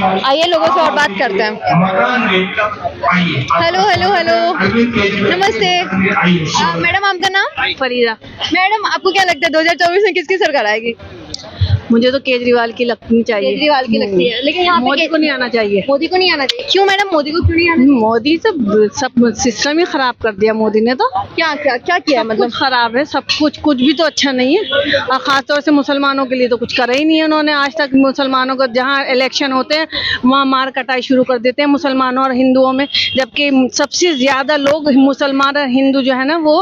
आइए लोगों से और बात करते हैं। हेलो हेलो हेलो, नमस्ते। मैडम आपका नाम? फरीदा। मैडम आपको क्या लगता है 2024 में किसकी सरकार आएगी? मुझे तो केजरीवाल की लगनी चाहिए। केजरीवाल की लगती है, लेकिन यहाँ पे मोदी को नहीं आना चाहिए। मोदी को नहीं आना चाहिए। क्यों मैडम, मोदी को क्यों नहीं आना? मोदी सब सिस्टम ही खराब कर दिया मोदी ने। तो क्या क्या क्या किया? मतलब खराब है सब कुछ भी तो अच्छा नहीं है। और खासतौर से मुसलमानों के लिए तो कुछ करा ही नहीं है उन्होंने आज तक। मुसलमानों को जहाँ इलेक्शन होते हैं वहाँ मार कटाई शुरू कर देते हैं मुसलमानों और हिंदुओं में, जबकि सबसे ज्यादा लोग मुसलमान और हिंदू जो है ना वो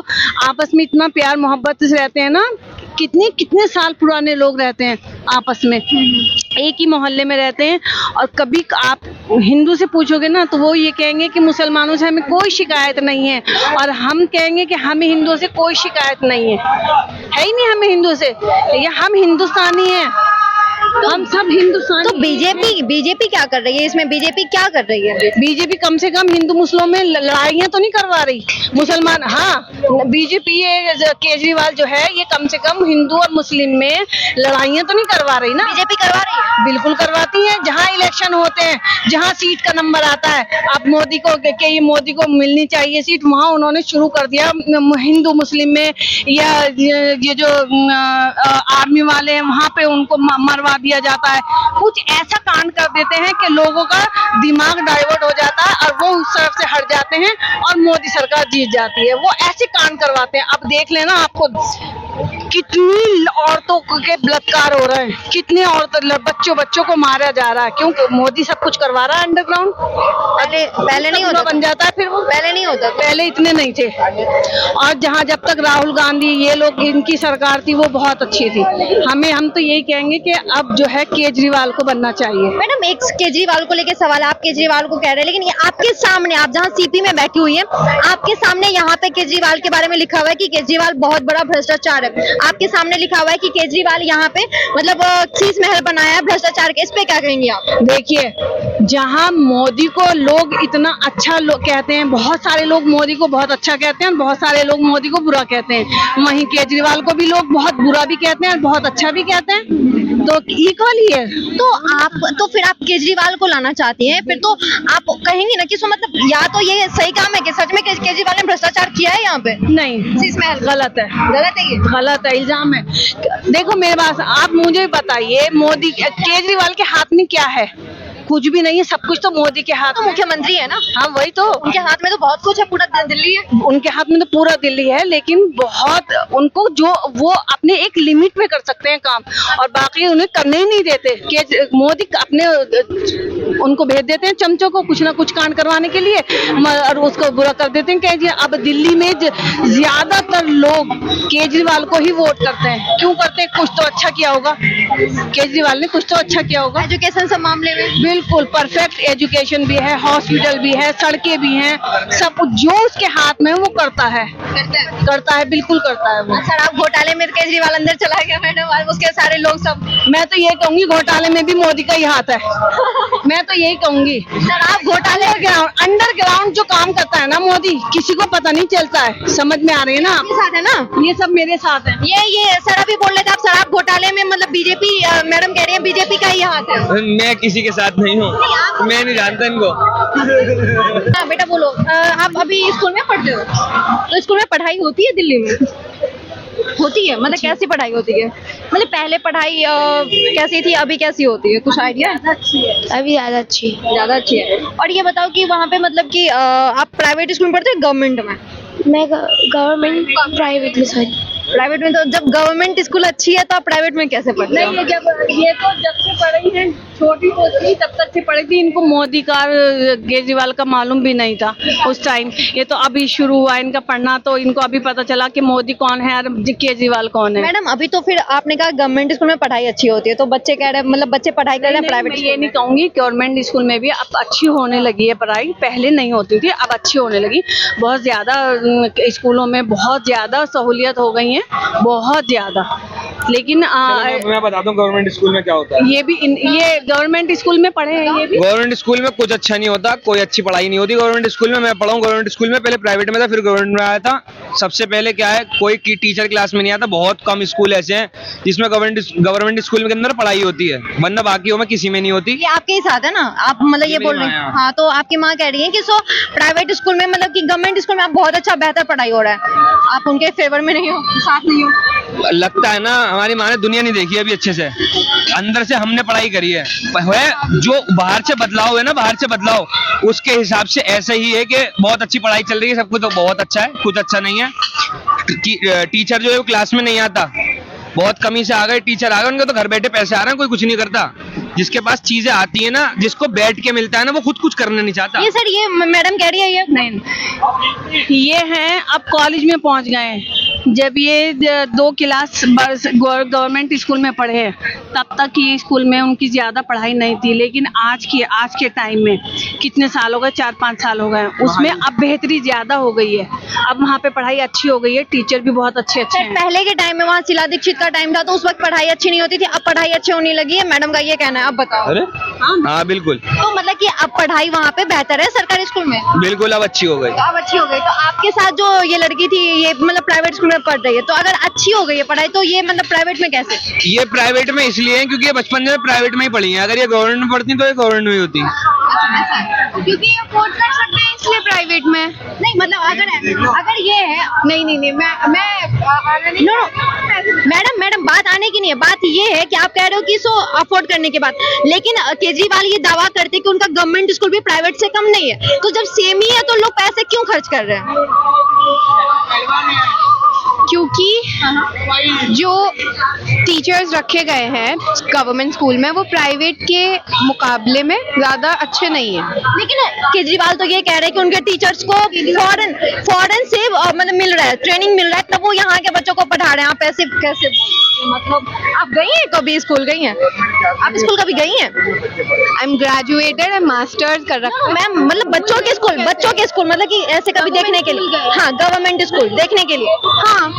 आपस में इतना प्यार मोहब्बत से रहते हैं ना। कितने कितने साल पुराने लोग रहते हैं आपस में, एक ही मोहल्ले में रहते हैं। और कभी आप हिंदू से पूछोगे ना तो वो ये कहेंगे कि मुसलमानों से हमें कोई शिकायत नहीं है, और हम कहेंगे कि हमें हिंदुओं से कोई शिकायत नहीं है ही नहीं हमें हिंदू से। या हम हिंदुस्तानी हैं, हम सब हिंदुस्तानी। तो बीजेपी क्या कर रही है इसमें? बीजेपी क्या कर रही है? बीजेपी कम से कम हिंदू मुस्लिम में लड़ाइयाँ तो नहीं करवा रही। मुसलमान हाँ, बीजेपी ये केजरीवाल जो है ये कम से कम हिंदू और मुस्लिम में लड़ाइयाँ तो नहीं करवा रही ना। बीजेपी करवा रही है, बिल्कुल करवाती है। जहाँ इलेक्शन होते हैं, जहाँ सीट का नंबर आता है, आप मोदी को कि ये मोदी को मिलनी चाहिए सीट, वहाँ उन्होंने शुरू कर दिया हिंदू मुस्लिम में, या ये जो आर्मी वाले हैं वहाँ पे उनको मरवा दिया जाता है। कुछ ऐसा कांड कर देते हैं कि लोगों का दिमाग डाइवर्ट हो जाता है और वो उस तरफ से हट जाते हैं और मोदी सरकार जीत जाती है। वो ऐसे कांड करवाते हैं। अब देख लेना, आपको कितनी औरतों के बलात्कार हो रहे हैं, कितने बच्चों को मारा जा रहा है, क्योंकि मोदी सब कुछ करवा रहा है अंडरग्राउंड। पहले नहीं होता बन जाता है फिर वो। पहले नहीं होता, पहले इतने नहीं थे। और जब तक राहुल गांधी ये लोग इनकी सरकार थी वो बहुत अच्छी थी। हम तो यही कहेंगे कि अब जो है केजरीवाल को बनना चाहिए। मैडम एक केजरीवाल को लेकर सवाल, आप केजरीवाल को कह रहे हैं, लेकिन ये आपके सामने, आप जहाँ सीपी में बैठी हुई हैं, आपके सामने यहाँ पे केजरीवाल के बारे में लिखा हुआ है कि केजरीवाल बहुत बड़ा भ्रष्टाचार है। आपके सामने लिखा हुआ है कि केजरीवाल यहाँ पे मतलब शीश महल बनाया है भ्रष्टाचार के। इस पे क्या कहेंगे आप? देखिए, जहाँ मोदी को लोग इतना अच्छा कहते हैं, बहुत सारे लोग मोदी को बहुत अच्छा कहते हैं और बहुत सारे लोग मोदी को बुरा कहते हैं, वहीं केजरीवाल को भी लोग बहुत बुरा भी कहते हैं और बहुत अच्छा भी कहते हैं। तो इक्वल ही है। तो फिर आप केजरीवाल को लाना चाहती हैं, फिर तो आप कहेंगे ना कि मतलब या तो ये सही काम है कि सच में केजरीवाल ने भ्रष्टाचार किया है यहाँ पे? नहीं, शीश महल गलत है। गलत है, ये गलत है, इल्जाम है। देखो मेरे पास, आप मुझे बताइए मोदी केजरीवाल के हाथ में क्या है? कुछ भी नहीं है, सब कुछ तो मोदी के हाथ तो में। मुख्यमंत्री है ना। हाँ वही तो, उनके हाथ में तो बहुत कुछ है, पूरा दिल्ली है उनके हाथ में तो पूरा दिल्ली है, लेकिन बहुत उनको जो वो अपने एक लिमिट में कर सकते हैं काम, और बाकी उन्हें करने ही नहीं देते। कि मोदी अपने उनको भेज देते हैं चमचों को कुछ ना कुछ कांड करवाने के लिए, और उसको बुरा कर देते हैं। कि अब दिल्ली में ज्यादातर लोग केजरीवाल को ही वोट करते हैं। क्यों करते हैं? कुछ तो अच्छा किया होगा केजरीवाल ने, कुछ तो अच्छा किया होगा। एजुकेशन सब मामले में बिल्कुल परफेक्ट एजुकेशन भी है, हॉस्पिटल भी है, सड़कें भी हैं, सब कुछ जो उसके हाथ में वो करता है बिल्कुल करता है वो। शराब घोटाले में केजरीवाल अंदर चला गया मैडम, और उसके सारे लोग सब। मैं तो ये कहूंगी घोटाले में भी मोदी का ही हाथ है। मैं तो यही कहूंगी, शराब घोटाले अंडरग्राउंड जो काम करता है ना मोदी, किसी को पता नहीं चलता है। समझ में आ रही है ना? आपके साथ है ना, ये सब मेरे साथ है। ये सर अभी बोल रहे थे आप शराब घोटाले में, मतलब बीजेपी मैडम कह रही है बीजेपी का ही हाथ है। मैं किसी के साथ नहीं हूँ, मैं नहीं जानता इनको। हाँ बेटा बोलो, आप अभी स्कूल में पढ़ते हो, तो स्कूल में पढ़ाई होती है दिल्ली में? होती है, मतलब कैसी पढ़ाई होती है? मतलब पहले पढ़ाई कैसी थी, अभी कैसी होती है, कुछ आइडिया है? अभी ज़्यादा अच्छी है। ज्यादा अच्छी है। और ये बताओ कि वहाँ पे मतलब कि आप प्राइवेट स्कूल में पढ़ते हो गवर्नमेंट में? मैं गवर्नमेंट प्राइवेट में, सॉरी प्राइवेट में। तो जब गवर्नमेंट स्कूल अच्छी है तो आप प्राइवेट में कैसे पढ़ते हो? ये तो जब से पढ़ी है, छोटी तो थी तब तक से पढ़ी थी। इनको मोदी का केजरीवाल का मालूम भी नहीं था उस टाइम। ये तो अभी शुरू हुआ इनका पढ़ना, तो इनको अभी पता चला कि मोदी कौन है और केजरीवाल कौन है। मैडम अभी तो फिर आपने कहा गवर्नमेंट स्कूल में पढ़ाई अच्छी होती है, तो बच्चे कह रहे हैं मतलब बच्चे पढ़ाई कर रहे हैं प्राइवेट? ये नहीं कहूंगी, गवर्नमेंट स्कूल में भी अब अच्छी होने लगी है पढ़ाई। पहले नहीं होती थी, अब अच्छी होने लगी। बहुत ज्यादा स्कूलों में बहुत ज्यादा सहूलियत हो गई है, बहुत ज्यादा। लेकिन मैं बताता हूँ गवर्नमेंट स्कूल में क्या होता है। ये गवर्नमेंट स्कूल में पढ़े हैं ये भी। गवर्नमेंट स्कूल में कुछ अच्छा नहीं होता, कोई अच्छी पढ़ाई नहीं होती गवर्नमेंट स्कूल में। मैं पढ़ा हूँ गवर्नमेंट स्कूल में, पहले प्राइवेट में था फिर गवर्नमेंट में आया था। सबसे पहले क्या है, कोई टीचर क्लास में नहीं आता। बहुत कम स्कूल ऐसे हैं जिसमें गवर्नमेंट स्कूल के अंदर पढ़ाई होती है, वरना बाकियों में किसी में नहीं होती। ये आपके ही साथ है ना, आप मतलब ये बोल रहे हैं। हाँ, तो आपकी माँ कह रही है कि प्राइवेट स्कूल में मतलब कि गवर्नमेंट स्कूल में आप बहुत अच्छा बेहतर पढ़ाई हो रहा है, आप उनके फेवर में नहीं हो, साथ नहीं हो। लगता है ना, हमारी माँ ने दुनिया नहीं देखी अभी अच्छे से, अंदर से हमने पढ़ाई करी है। जो बाहर से बदलाव है ना, बाहर से बदलाव, उसके हिसाब से ऐसे ही है कि बहुत अच्छी पढ़ाई चल रही है, सब कुछ तो बहुत अच्छा है, कुछ अच्छा नहीं है। टीचर जो है वो क्लास में नहीं आता, बहुत कमी से आ गए टीचर, आ गए, उनके तो घर बैठे पैसे आ रहे हैं, कोई कुछ नहीं करता। जिसके पास चीजें आती है ना, जिसको बैठ के मिलता है ना, वो खुद कुछ करना नहीं चाहता। ये सर, ये मैडम कह रही है ये नहीं, ये हैं अब कॉलेज में पहुंच गए हैं। जब ये 2 क्लास गवर्नमेंट स्कूल में पढ़े हैं, तब तक ये स्कूल में उनकी ज़्यादा पढ़ाई नहीं थी। लेकिन आज के टाइम में कितने साल हो गए, 4-5 साल हो गए, उसमें अब बेहतरी ज़्यादा हो गई है। अब वहाँ पे पढ़ाई अच्छी हो गई है, टीचर भी बहुत अच्छे हैं। पहले के टाइम में वहाँ शीला दीक्षित का टाइम था तो उस वक्त पढ़ाई अच्छी नहीं होती थी, अब पढ़ाई अच्छी होने लगी है, मैडम का ये कहना है। अब बताओ। अरे हाँ बिल्कुल, तो मतलब कि अब पढ़ाई वहाँ पे बेहतर है सरकारी स्कूल में? बिल्कुल, अब अच्छी हो गई। अब अच्छी हो गई। तो आपके साथ जो ये लड़की थी, ये मतलब प्राइवेट स्कूल में पढ़ रही है, तो अगर अच्छी हो गई है पढ़ाई, तो ये मतलब प्राइवेट में कैसे? ये प्राइवेट में इसलिए है क्योंकि ये बचपन से प्राइवेट में ही पढ़ी है। अगर ये गवर्नमेंट में पढ़ती तो ये गवर्नमेंट में ही होती। क्योंकि ये अफोर्ड कर सकते हैं इसलिए प्राइवेट में। नहीं मतलब अगर ये है, नहीं मैडम बात आने की नहीं है, बात ये है कि आप कह रहे हो कि अफोर्ड करने के बाद, लेकिन केजरीवाल ये दावा करते हैं कि उनका गवर्नमेंट स्कूल भी प्राइवेट से कम नहीं है, तो जब सेम ही है तो लोग पैसे क्यों खर्च कर रहे हैं? क्योंकि जो टीचर्स रखे गए हैं गवर्नमेंट स्कूल में वो प्राइवेट के मुकाबले में ज़्यादा अच्छे नहीं हैं। लेकिन केजरीवाल तो ये कह रहे हैं कि उनके टीचर्स को फॉरेन से मतलब मिल रहा है, ट्रेनिंग मिल रहा है, तब वो यहाँ के बच्चों को पढ़ा रहे हैं। आप ऐसे कैसे बोल सकते हैं? मतलब आप गई हैं कभी स्कूल, गई हैं आप स्कूल कभी गई हैं? I am graduated and masters कर रखा है। मैम मतलब बच्चों के स्कूल मतलब कि ऐसे कभी देखने के लिए? हाँ, गवर्नमेंट स्कूल देखने के लिए। हाँ,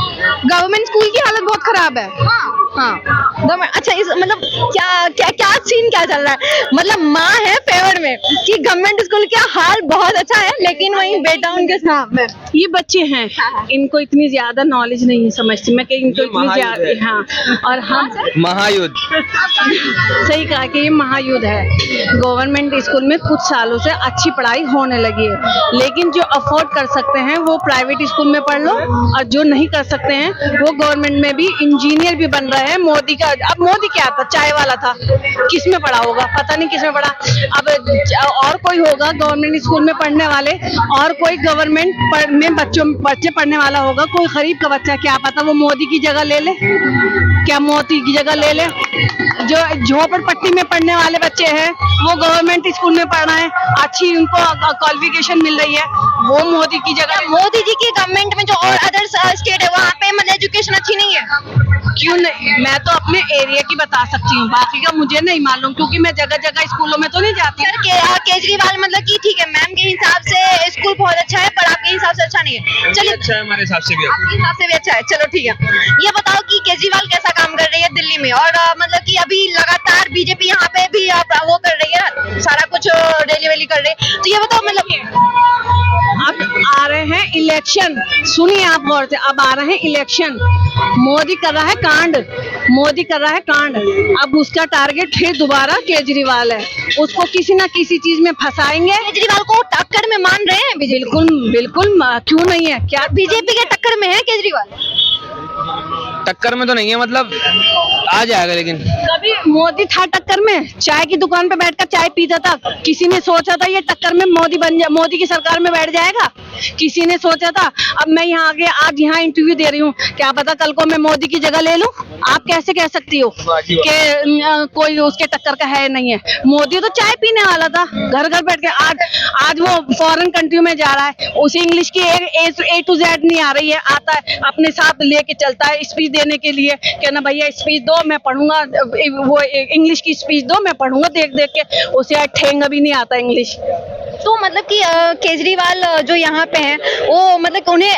गवर्नमेंट स्कूल की हालत बहुत खराब है। हाँ अच्छा, इस मतलब क्या सीन क्या चल रहा है? मतलब माँ है फेवर में कि गवर्नमेंट स्कूल का हाल बहुत अच्छा है, लेकिन वहीं बेटा उनके सामने। ये बच्चे हैं, इनको इतनी ज्यादा नॉलेज नहीं है, समझती मैं कि इनको इतनी ज्यादा। हाँ, और हम महायुद्ध सही कहा कि ये महायुद्ध है। गवर्नमेंट स्कूल में कुछ सालों से अच्छी पढ़ाई होने लगी है, लेकिन जो अफोर्ड कर सकते हैं वो प्राइवेट स्कूल में पढ़ लो, और जो नहीं कर सकते हैं वो गवर्नमेंट में भी इंजीनियर भी बन रहे हैं। मोदी का, अब मोदी क्या था, चाय वाला था, किस में पढ़ा होगा, पता नहीं किस में पढ़ा। अब और कोई होगा गवर्नमेंट स्कूल में पढ़ने वाले, और कोई गवर्नमेंट में बच्चे पढ़ने वाला होगा, कोई गरीब का बच्चा, क्या पता वो मोदी की जगह ले ले, क्या मोदी की जगह ले ले। जो झोपड़पट्टी में पढ़ने वाले बच्चे हैं वो गवर्नमेंट स्कूल में पढ़ रहे हैं, अच्छी उनको क्वालिफिकेशन मिल रही है, वो मोदी की जगह। मोदी जी की गवर्नमेंट में जो और अदर स्टेट है वहाँ पे मतलब एजुकेशन अच्छी नहीं है? क्यों नहीं, मैं तो अपने एरिया की बता सकती हूँ, बाकी का मुझे नहीं मालूम क्योंकि मैं जगह जगह स्कूलों में तो नहीं जाती। सर केजरीवाल मतलब कि ठीक है, मैम के हिसाब से स्कूल बहुत अच्छा है, पर आपके हिसाब से अच्छा नहीं है। चलिए, अच्छा है, हमारे हिसाब से भी आपके हिसाब से भी अच्छा है, चलो ठीक है। ये बताओ कि केजरीवाल कैसा काम कर रही है दिल्ली में, और मतलब कि अभी लगातार बीजेपी यहाँ पे भी वो कर रही है, सारा कुछ रैली वैली कर रही है, तो ये बताओ मतलब अब आ रहे हैं इलेक्शन, सुनिए आप गौर से, अब आ रहे हैं इलेक्शन, मोदी कर रहा है कांड, मोदी कर रहा है कांड, अब उसका टारगेट फिर दोबारा केजरीवाल है, उसको किसी ना किसी चीज में फंसाएंगे। केजरीवाल को टक्कर में मान रहे हैं? बिल्कुल बिल्कुल, क्यों नहीं है, क्या बीजेपी के टक्कर में है केजरीवाल? टक्कर में तो नहीं है, मतलब आ जाएगा, लेकिन कभी मोदी था टक्कर में? चाय की दुकान पे बैठकर चाय पीता था, किसी ने सोचा था ये टक्कर में मोदी की सरकार में बैठ जाएगा? किसी ने सोचा था? अब मैं यहाँ आगे आज यहाँ इंटरव्यू दे रही हूँ, क्या पता कल को मैं मोदी की जगह ले लूं? आप कैसे कह सकती हो कि कोई उसके टक्कर का है नहीं है? मोदी तो चाय पीने वाला था, घर घर बैठ के, आज वो फॉरेन कंट्री में जा रहा है, उसे इंग्लिश की A to Z नहीं आ रही है, आता है अपने साथ लेके चलता है स्पीच देने के लिए, कहना भैया स्पीच दो मैं पढ़ूंगा, वो इंग्लिश की स्पीच दो मैं पढ़ूंगा, देख देख के, उसे ठेंगा भी नहीं आता इंग्लिश। तो मतलब कि केजरीवाल जो यहाँ पे हैं वो मतलब कि उन्हें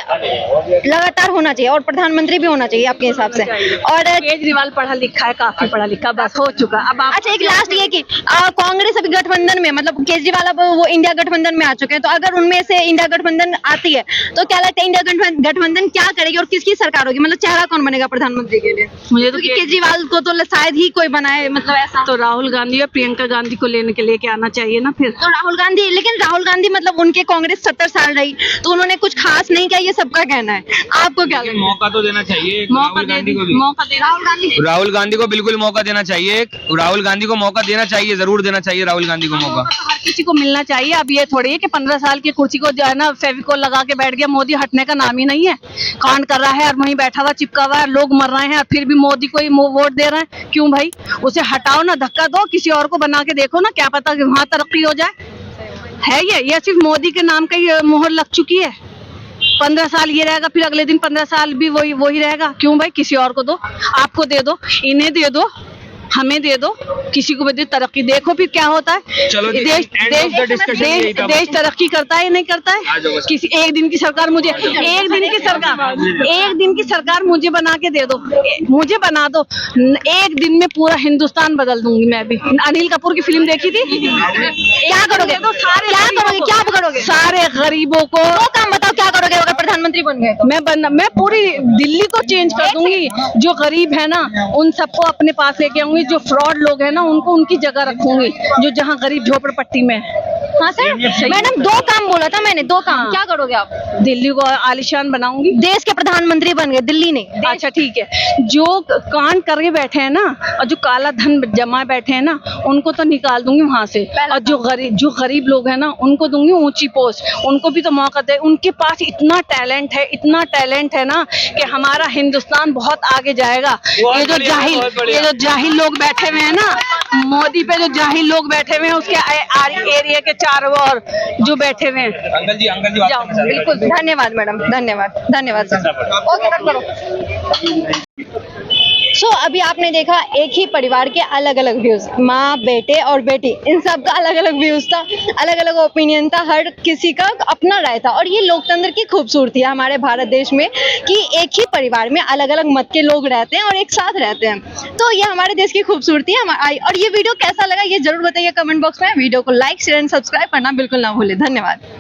लगातार होना चाहिए और प्रधानमंत्री भी होना चाहिए आपके हिसाब से। और केजरीवाल पढ़ा लिखा है, काफी पढ़ा लिखा, बस हो चुका। अब आप अच्छा, एक लास्ट ये कि कांग्रेस अभी गठबंधन में, मतलब केजरीवाल अब वो इंडिया गठबंधन में आ चुके हैं, तो अगर उनमें से इंडिया गठबंधन आती है तो क्या लगता है इंडिया गठबंधन क्या करेगी और किसकी सरकार होगी, मतलब चेहरा कौन बनेगा प्रधानमंत्री के लिए? मुझे तो क्योंकि केजरीवाल को तो शायद ही कोई बनाए, मतलब ऐसा। तो राहुल गांधी और प्रियंका गांधी को लेके आना चाहिए ना फिर। तो राहुल गांधी, लेकिन राहुल गांधी मतलब उनके कांग्रेस 70 साल रही तो उन्होंने कुछ खास नहीं किया, ये सबका कहना है। आपको क्या लगता है? मौका तो देना चाहिए राहुल गांधी को भी। मौका दे राहुल गांधी को बिल्कुल मौका देना चाहिए, राहुल गांधी को मौका देना चाहिए, जरूर देना चाहिए राहुल गांधी को मौका। हर किसी को मिलना चाहिए। अब ये थोड़ी है कि 15 साल की कुर्सी को जो है ना फेविकोल लगा के बैठ गया, मोदी हटने का नाम ही नहीं है। कांड कर रहा है और वहीं बैठा हुआ चिपका हुआ है, लोग मर रहे हैं और फिर भी मोदी को ही वोट दे रहे हैं। क्यों भाई? उसे हटाओ ना, धक्का दो, किसी और को बना के देखो ना, क्या पता कि वहां तरक्की हो जाए। है ये सिर्फ मोदी के नाम का ही मोहर लग चुकी है। 15 साल ये रहेगा, फिर अगले दिन 15 साल भी वही रहेगा। क्यों भाई? किसी और को दो, आपको दे दो, इन्हें दे दो, हमें दे दो, किसी को भी दे, तरक्की देखो फिर क्या होता है। चलो जी, देश तरक्की करता है नहीं करता है? किसी एक दिन की सरकार मुझे मुझे बना के दे दो, मुझे बना दो, एक दिन में पूरा हिंदुस्तान बदल दूंगी मैं भी। अनिल कपूर की फिल्म देखी थी? क्या करोगे? क्या करोगे? सारे गरीबों को तो काम बताओ, क्या करोगे अगर प्रधानमंत्री बन गए? मैं पूरी दिल्ली को चेंज कर दूंगी। जो गरीब है ना उन सबको अपने पास लेके आऊंगी, जो फ्रॉड लोग हैं ना उनको उनकी जगह रखूंगी, जो जहाँ गरीब झोपड़पट्टी में है। हाँ सर, मैडम 2 काम बोला था मैंने, 2 काम। क्या करोगे आप? दिल्ली को आलिशान बनाऊंगी। देश के प्रधानमंत्री बन गए, दिल्ली नहीं। अच्छा ठीक है, जो कांड करके बैठे हैं ना और जो काला धन जमा बैठे हैं ना उनको तो निकाल दूंगी वहां से, और जो गरीब लोग हैं ना उनको दूंगी ऊंची पोस्ट, उनको भी तो मौका दे। उनके पास इतना टैलेंट है ना कि हमारा हिंदुस्तान बहुत आगे जाएगा। ये जो जाहिल लोग बैठे हुए हैं ना, मोदी पे जो जाहिल लोग बैठे हुए हैं, उसके एरिया के चारों ओर जो बैठे हुए हैं। अंकल जी बात जाओ, करना चाह रहे हैं। बिल्कुल, धन्यवाद मैडम, धन्यवाद सर। ओके, कट करो। सो अभी आपने देखा एक ही परिवार के अलग अलग व्यूज, माँ, बेटे और बेटी, इन सब का अलग अलग व्यूज था, अलग अलग ओपिनियन था, हर किसी का अपना राय था। और ये लोकतंत्र की खूबसूरती है हमारे भारत देश में कि एक ही परिवार में अलग अलग मत के लोग रहते हैं और एक साथ रहते हैं। तो ये हमारे देश की खूबसूरती है। और ये वीडियो कैसा लगा ये जरूर बताइए कमेंट बॉक्स में। वीडियो को लाइक, शेयर एंड सब्सक्राइब करना बिल्कुल ना भूलें। धन्यवाद।